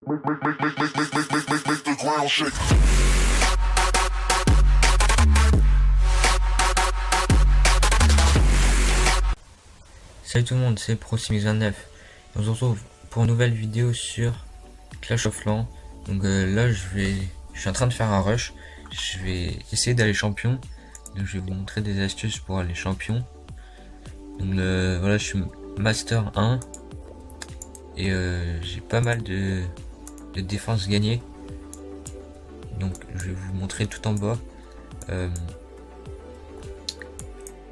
Make the ground shake. Salut tout le monde, c'est ProSimix29. On se retrouve pour une nouvelle vidéo sur Clash of Clans. Donc là je suis en train de faire un rush. Je vais essayer d'aller champion. Donc je vais vous montrer des astuces pour aller champion. Donc voilà, je suis Master 1 et j'ai pas mal de défense gagnée. Donc je vais vous montrer tout en bas.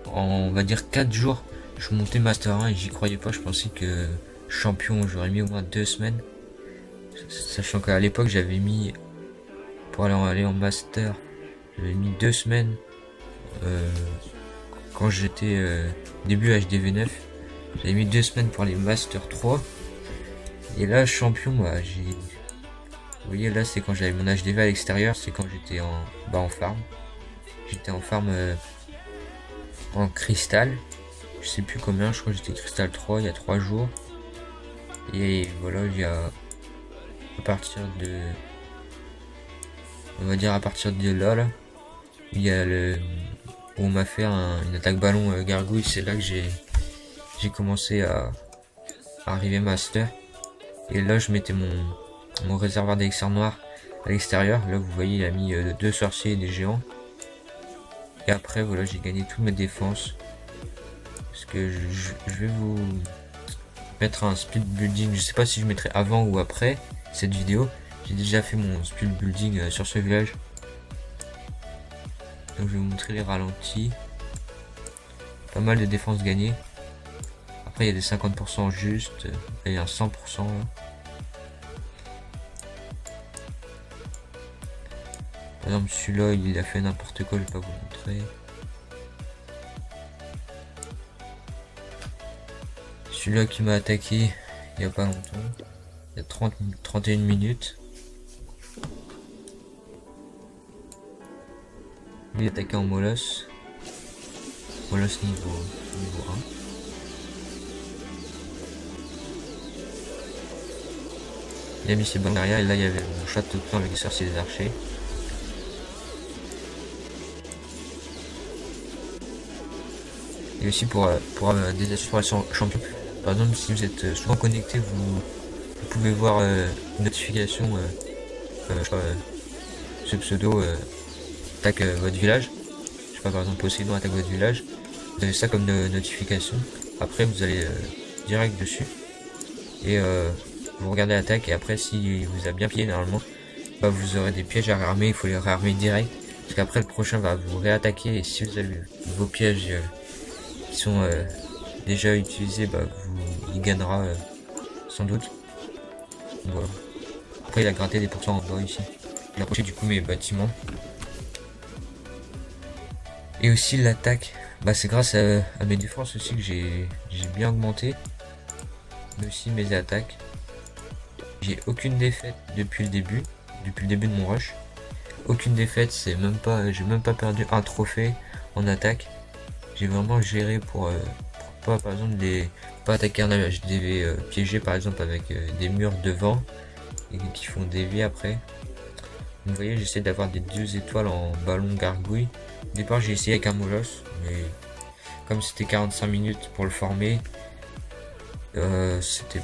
On va dire 4 jours. Je suis monté Master 1 et j'y croyais pas, je pensais que champion j'aurais mis au moins 2 semaines. Sachant qu'à l'époque j'avais mis, pour aller en Master, j'avais mis 2 semaines quand j'étais début HDV9. J'avais mis 2 semaines pour les Master 3. Et là champion, bah, vous voyez là c'est quand j'avais mon HDV à l'extérieur, c'est quand j'étais en farm. J'étais en farm en cristal. Je sais plus combien, je crois que j'étais cristal 3 il y a 3 jours. Et voilà, il y a à partir de, on va dire à partir de là, il y a où on m'a fait une attaque ballon gargouille. C'est là que j'ai commencé à arriver master. Et là je mettais mon réservoir d'élixir noir à l'extérieur. Là vous voyez, il a mis 2 sorciers et des géants. Et après voilà, j'ai gagné toutes mes défenses. Parce que je vais vous mettre un speed building. Je sais pas si je mettrai avant ou après cette vidéo. J'ai déjà fait mon speed building sur ce village. Donc je vais vous montrer les ralentis. Pas mal de défenses gagnées. Après il y a des 50% juste. Il y a un 100% là. Par exemple celui-là il a fait n'importe quoi, je vais pas vous montrer. Celui-là qui m'a attaqué il y a pas longtemps, il y a 31 minutes. Lui il est attaqué en molosse. Molosse niveau 1. Il a mis ses bandes derrière et là il y avait mon château de plomb avec les sorciers et des archers. Et aussi pour des astuces pour les champions. Par exemple, si vous êtes souvent connecté, vous pouvez voir une notification, ce pseudo attaque votre village. Je sais pas, par exemple Poséidon attaque votre village. Vous avez ça comme notification. Après vous allez direct dessus et vous regardez l'attaque. Et après, si vous a bien pillé normalement, bah, vous aurez des pièges à réarmer. Il faut les réarmer direct parce qu'après le prochain va vous réattaquer. Et si vous avez vos pièges qui sont déjà utilisés, bah, il gagnera sans doute. Voilà. Après il a gratté des pourcents en bas ici. J'ai approché du coup mes bâtiments. Et aussi l'attaque, bah, c'est grâce à mes défenses aussi que j'ai bien augmenté. Mais aussi mes attaques. J'ai aucune défaite depuis le début de mon rush. Aucune défaite, j'ai même pas perdu un trophée en attaque. J'ai vraiment géré pour pas, par exemple, pas attaquer un HDV piégé par exemple avec des murs devant et qui font dévier après. Donc, vous voyez, j'essaie d'avoir des 2 étoiles en ballon gargouille. Au départ j'ai essayé avec un molosse, mais comme c'était 45 minutes pour le former, c'était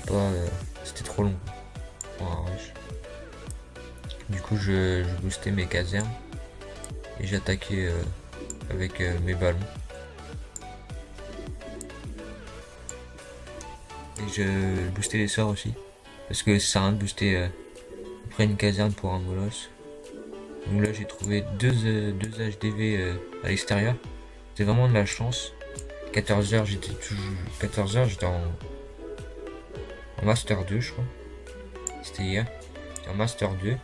trop long pour un rush. Du coup je boostais mes casernes et j'attaquais avec mes ballons. Et je boostais les sorts aussi. Parce que ça sert à rien de booster après une caserne pour un molosse. Donc là j'ai trouvé 2 HDV à l'extérieur. C'était vraiment de la chance. 14h j'étais en Master 2 je crois. C'était hier. J'étais en Master 2. Là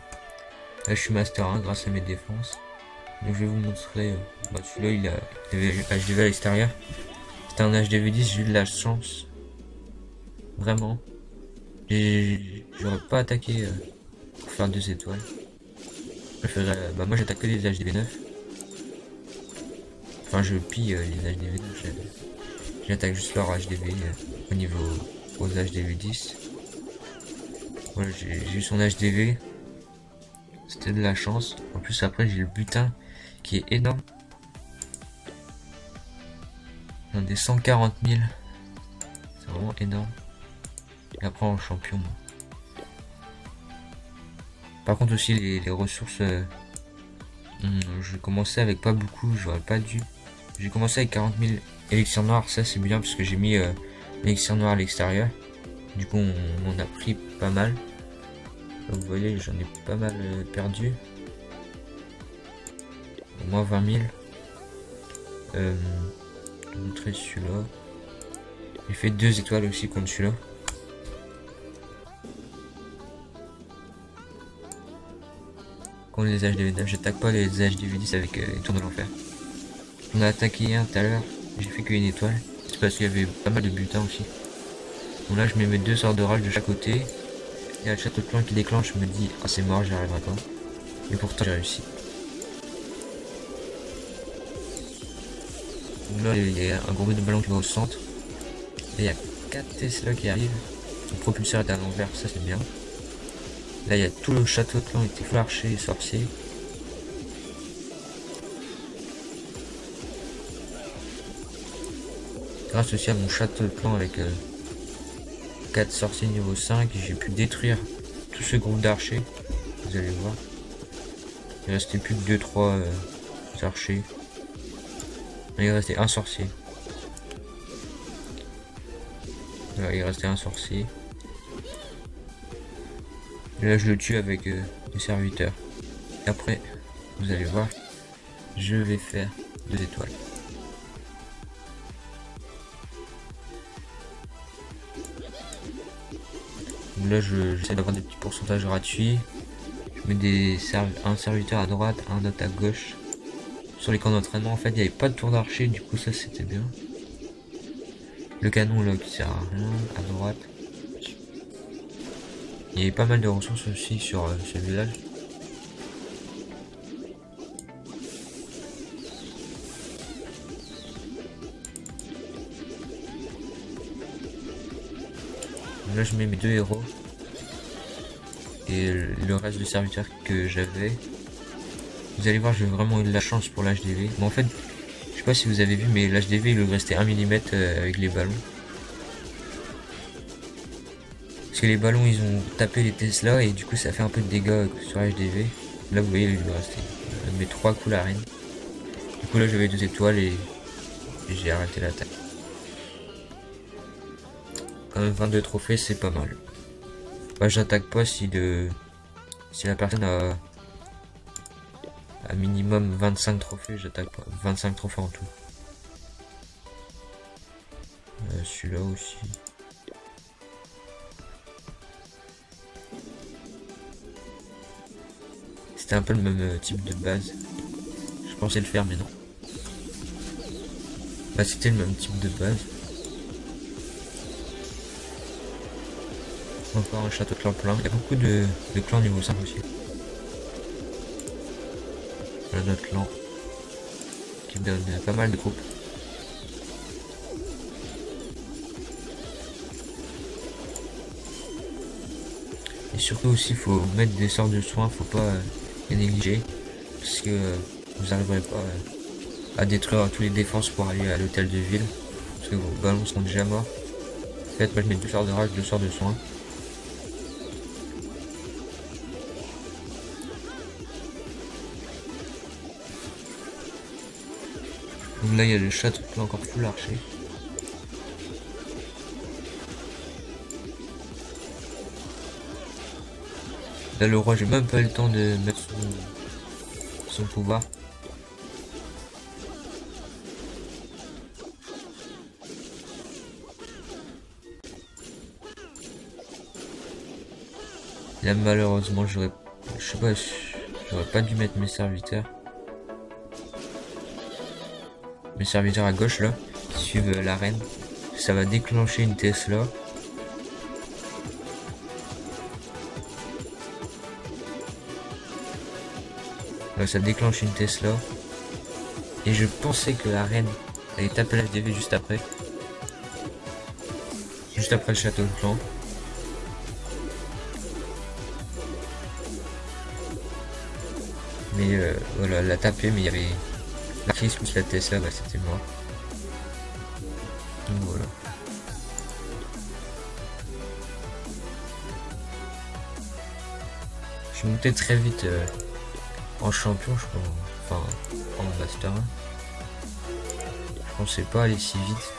je suis Master 1 grâce à mes défenses. Donc je vais vous montrer. Celui-là il avait HDV à l'extérieur. C'était un HDV 10, j'ai eu de la chance. Vraiment. J'aurais pas attaqué pour faire 2 étoiles. Moi j'attaque que les HDV9. Enfin je pille les HDV9. J'attaque juste leur HDV au niveau aux HDV10. Voilà, j'ai eu son HDV. C'était de la chance. En plus, après, j'ai le butin qui est énorme. Un des 140 000. C'est vraiment énorme. Et après, en champion. Par contre, aussi, les ressources. Je commençais avec pas beaucoup. J'aurais pas dû. J'ai commencé avec 40 000 élixirs noirs. Ça, c'est bien parce que j'ai mis l'élixir noir à l'extérieur. Du coup, on a pris pas mal. Là, vous voyez, j'en ai pas mal perdu. Au moins 20 000. Je vais vous montrer celui-là. J'ai fait 2 étoiles aussi contre celui-là. Contre les HDV9, j'attaque pas les HDV10 avec les tours de l'enfer. On a attaqué un tout à l'heure, j'ai fait qu'une étoile. C'est parce qu'il y avait pas mal de butin aussi. Donc là, je mets mes 2 sorts de rage de chaque côté. Il y a le château de clan qui déclenche, je me dis, ah c'est mort, j'y arriverai pas. Et pourtant, j'ai réussi. Donc là, il y a un gros bruit de ballon qui va au centre. Et il y a 4 Tesla qui arrivent. Le propulseur est à l'envers, ça c'est bien. Là, il y a tout le château de clan qui était full archer et sorcier. Grâce aussi à mon château de clan avec 4 sorciers niveau 5, j'ai pu détruire tout ce groupe d'archers. Vous allez voir. Il restait plus que 2-3 archers. Il restait un sorcier. Là, il restait un sorcier. Et là, je le tue avec des serviteurs. Et après, vous allez voir, je vais faire 2 étoiles. Donc là, j'essaie d'avoir des petits pourcentages gratuits. Je mets un serviteur à droite, un autre à gauche. Sur les camps d'entraînement, en fait, il n'y avait pas de tour d'archer, du coup, ça c'était bien. Le canon là qui sert à rien, à droite. Il y avait pas mal de ressources aussi sur ce village. Là je mets mes 2 héros. Et le reste de serviteurs que j'avais. Vous allez voir, j'ai vraiment eu de la chance pour l'HDV. Mais en fait, je sais pas si vous avez vu, mais l'HDV il lui restait 1 mm avec les ballons. Parce que les ballons ils ont tapé les Tesla et du coup ça fait un peu de dégâts sur HDV. Là vous voyez, il lui restait mes 3 coups la reine. Du coup là j'avais 2 étoiles et j'ai arrêté l'attaque. Quand même 22 trophées, c'est pas mal. Bah, j'attaque pas si la personne a minimum 25 trophées, j'attaque pas. 25 trophées en tout. Celui-là aussi. C'était un peu le même type de base. Je pensais le faire mais non. Bah c'était le même type de base. Encore un château de clan plein. Il y a beaucoup de clans niveau 5 aussi. Voilà notre clan. Qui me donne pas mal de groupes. Et surtout aussi faut mettre des sorts de soins, faut pas les négliger. Parce que vous n'arriverez pas à détruire tous les défenses pour aller à l'hôtel de ville. Parce que vos ballons sont déjà morts. Faites, moi je mets 2 sorts de rage, 2 sorts de soins. Donc là il y a le château qui est encore full archer. Là le roi j'ai même pas eu le temps de mettre son pouvoir. Là malheureusement je sais pas, j'aurais pas dû mettre mes serviteurs. Mes serviteurs à gauche là, qui suivent la reine. Ça va déclencher une Tesla. Là, ça déclenche une Tesla. Et je pensais que la reine allait taper la HDV juste après. Juste après le château de clan. Mais voilà, elle l'a tapé, mais il y avait l'Arkis plus la Tesla, bah c'était mort. Donc voilà. Je suis monté très vite en champion, je pense. Enfin, en Master 1. Je pensais pas aller si vite.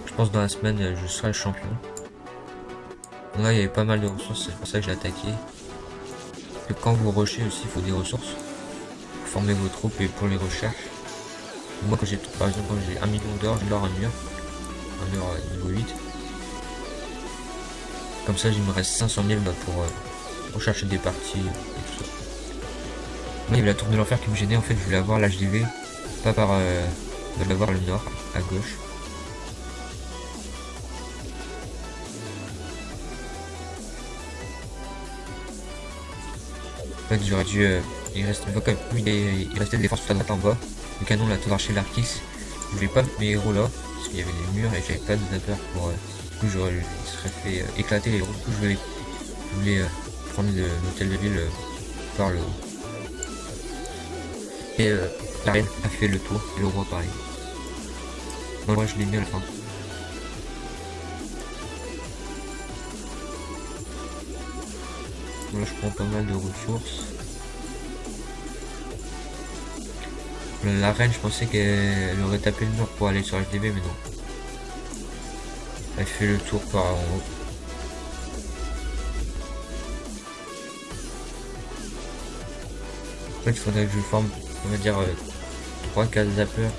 Je pense dans la semaine, je serai champion. Là, il y avait pas mal de ressources, c'est pour ça que j'ai attaqué. Que quand vous rushez aussi, il faut des ressources pour former vos troupes et pour les recherches. Moi, quand j'ai, par exemple, quand j'ai 1 million d'or, je leur un mur niveau 8. Comme ça, il me reste 500 000 pour rechercher des parties et tout ça. Moi, il y avait la tour de l'enfer qui me gênait. En fait, je voulais avoir l'HDV, pas par je voulais avoir le nord à gauche. En fait, j'aurais dû. Il restait des défenses sur la droite en bas. Le canon, la tour d'archer, l'Arkis. Je voulais pas mettre mes héros là, parce qu'il y avait des murs et j'avais pas de zapper pour. Du coup, il serait fait éclater les héros. Du coup, je voulais prendre l'hôtel de ville par le haut. Et la reine a fait le tour, et le roi pareil. Moi, je l'ai mis à la fin. Là, je prends pas mal de ressources. La reine, je pensais qu'elle aurait tapé le mur pour aller sur HDV, mais non. Elle fait le tour par en haut. En fait, il faudrait que je forme, on va dire, 3-4 zappers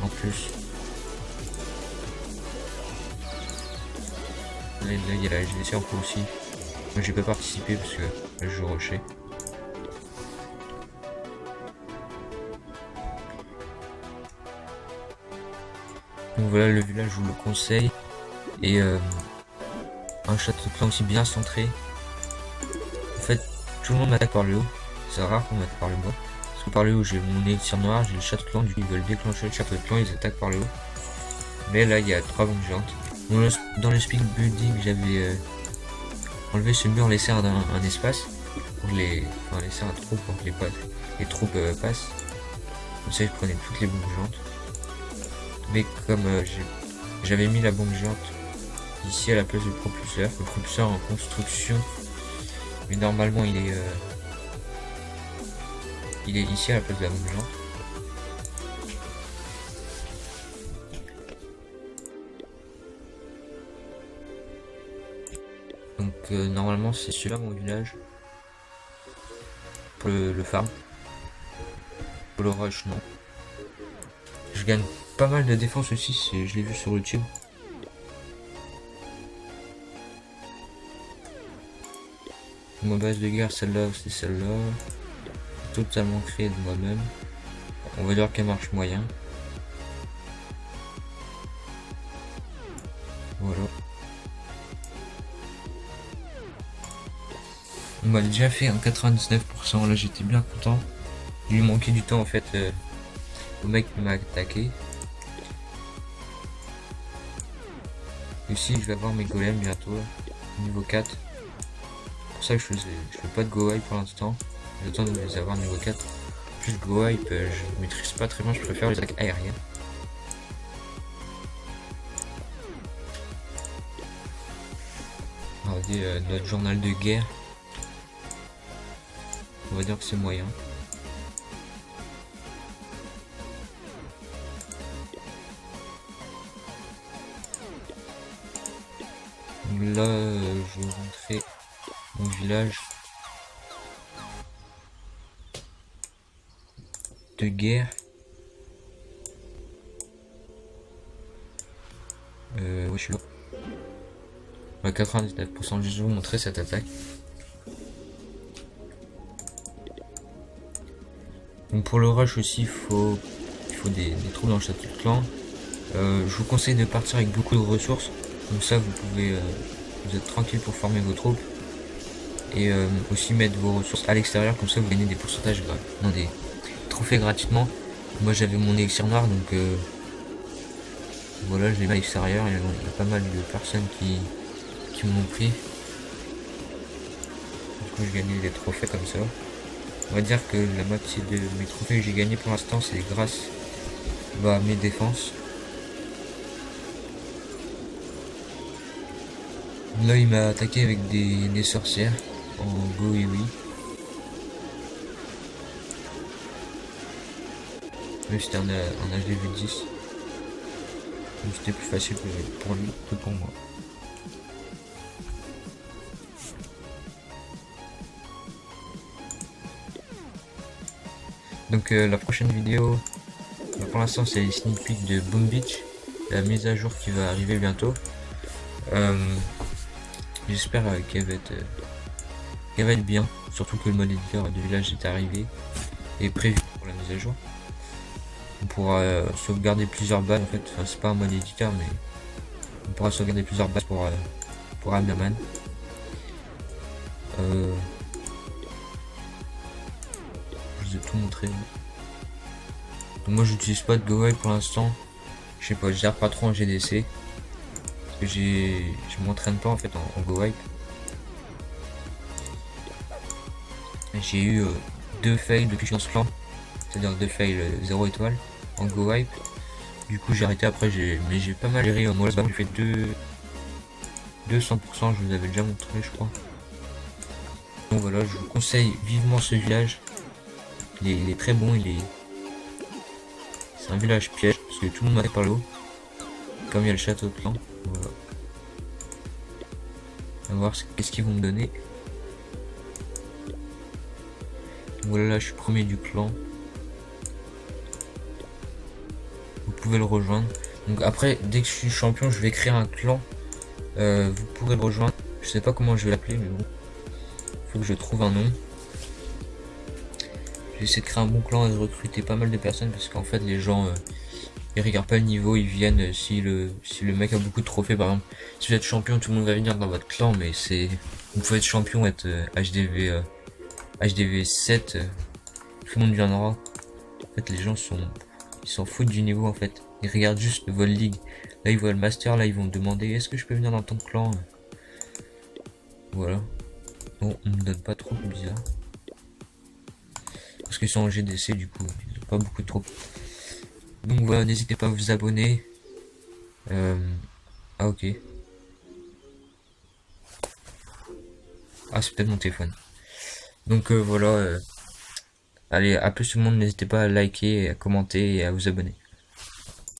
en plus. Là, il y a la GDC en cours aussi. Moi, j'ai pas participé parce que je joue rocher. Donc voilà, le village, je vous le conseille. Et un château de clan aussi bien centré. En fait, tout le monde m'attaque par le haut. C'est rare qu'on m'attaque par le bas. Parce que par le haut, j'ai mon élixir noir, j'ai le château de clan, du coup ils veulent déclencher le château de clan, ils attaquent par le haut. Mais là, il y a 3 bombes géantes. Dans le speed building, j'avais enlevé ce mur, laissé un espace pour laisser un trou pour que les troupes passent. Comme ça, je prenais toutes les bombes géantes. Mais comme j'avais mis la bombe géante ici à la place du propulseur, le propulseur en construction, mais normalement il est ici à la place de la bombe géante. Donc normalement c'est celui-là mon village pour le farm. Pour le rush non. Je gagne pas mal de défense aussi, je l'ai vu sur YouTube. Ma base de guerre, celle-là, c'est celle-là. Totalement créée de moi-même. On va dire qu'elle marche moyen. Voilà. On m'a déjà fait un 99%, là j'étais bien content. Il lui manquait du temps en fait au mec qui m'a attaqué. Ici je vais avoir mes golems bientôt, niveau 4. C'est pour ça que je fais pas de go wipe pour l'instant. J'attends de les avoir niveau 4. En plus go wipe je maîtrise pas très bien, je préfère les attaques aériennes. Regardez notre journal de guerre. On va dire que c'est moyen. Là, je vais rentrer mon village de guerre. Ouais, je suis là. Ouais, 99%, je vais vous montrer cette attaque. Donc pour le rush aussi, il faut des trous dans le château de clan. Je vous conseille de partir avec beaucoup de ressources. Comme ça, vous pouvez, vous êtes tranquille pour former vos troupes. Et aussi mettre vos ressources à l'extérieur, comme ça vous gagnez des pourcentages, non, des trophées gratuitement. Moi j'avais mon élixir noir, donc voilà, je l'ai mis à l'extérieur. Il y a pas mal de personnes qui m'ont pris. Du coup je gagnais des trophées comme ça. On va dire que la moitié de mes trophées que j'ai gagnés pour l'instant, c'est grâce à mes défenses. Là, il m'a attaqué avec des sorcières en Go et oui. Lui, c'était un HDV 10. Donc c'était plus facile pour lui que pour moi. Donc la prochaine vidéo, pour l'instant c'est les sneak peeks de Boom Beach, la mise à jour qui va arriver bientôt. J'espère qu'elle va être bien, surtout que le mode éditeur de village est arrivé et prévu pour la mise à jour. On pourra sauvegarder plusieurs bases en fait, enfin c'est pas un mode éditeur mais on pourra sauvegarder plusieurs bases pour Hammerman. Je vous ai tout montré. Donc moi j'utilise pas de GoWipe pour l'instant. Je sais pas, je gère pas trop en GDC. Parce que je m'entraîne pas en fait en GoWipe. J'ai eu 2 fails depuis que je suis dans ce clan. C'est-à-dire 2 fails 0 étoile en GoWipe. Du coup j'ai arrêté après, mais j'ai pas mal géré en mode j'ai fait 200%, je vous avais déjà montré je crois. Donc voilà, je vous conseille vivement ce village. Il est très bon, c'est un village piège parce que tout le monde m'attaque par le haut. Comme il y a le château de clan. Voilà. On va voir qu'est-ce qu'ils vont me donner. Donc voilà, là je suis premier du clan. Vous pouvez le rejoindre. Donc après, dès que je suis champion, je vais créer un clan. Vous pourrez le rejoindre. Je sais pas comment je vais l'appeler, mais bon. Faut que je trouve un nom. Je vais essayer de créer un bon clan et de recruter pas mal de personnes parce qu'en fait les gens ils regardent pas le niveau, ils viennent si le mec a beaucoup de trophées par exemple. Si vous êtes champion, tout le monde va venir dans votre clan, mais vous pouvez être champion, être HDV 7, tout le monde viendra. En fait les gens ils s'en foutent du niveau en fait. Ils regardent juste votre ligue. Là ils voient le master, là ils vont demander est-ce que je peux venir dans ton clan. Voilà. Bon, on me donne pas trop, bizarre. Parce qu'ils sont en GDC du coup, ils ont pas beaucoup de troupes. Donc voilà, n'hésitez pas à vous abonner. Ah ok. Ah c'est peut-être mon téléphone. Donc voilà. Allez, à plus tout le monde, n'hésitez pas à liker, à commenter et à vous abonner.